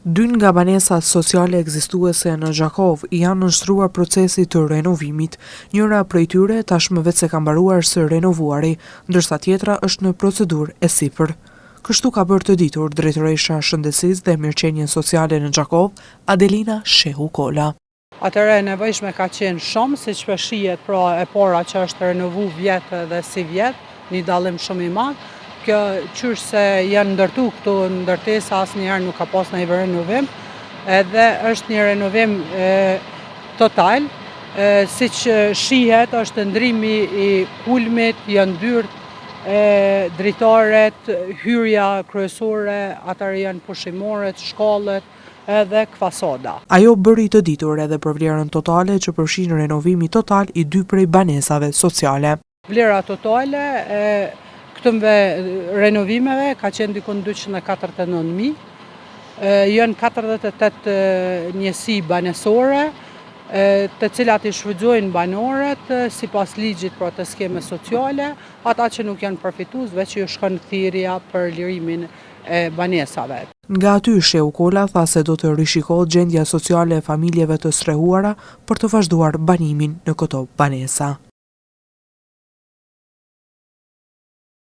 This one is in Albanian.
Dy nga banesat sociale ekzistuese në Gjakov janë nënshtruar procesit të renovimit. Njëra prej tyre tashmë vetë se ka mbaruar së renovuari, ndërsa tjetra është në procedurë e sipër. Kështu ka bërë të ditur drejtoresha Shëndetësisë dhe Mirëqenien Sociale në Gjakov, Adelina Shehu Kola. Atëre e nevojshme ka qenë shumë, siç po shihet pra e para që është renovu vjetë dhe si vjetë, një dallim shumë i madh. Kjo qysh se janë ndërtu këtu ndërtesa asnjëherë nuk ka pas ndonjë renovim, edhe është një renovim total, siç shihet është ndrimi i kulmit, janë dyert, dritaret, hyrja kryesore, atëre janë pushimoret, shkallët, edhe fasada. Ajo bëri të ditur edhe për vlerën totale që përfshin renovimi total i dy prej banesave sociale. Vlera totale këtëmve renovimeve ka qenë dikon 249.000, janë 48 njësi banesore, të cilat i shfrytëzojnë banorët sipas ligjit pra të skemës sociale, ata që nuk janë përfitues veç ju shkon thirrja për lirimin e banesave. Nga aty Shehu Kola tha se do të rishikohet gjendja sociale e familjeve të strehuara për të vazhduar banimin në këto banesa.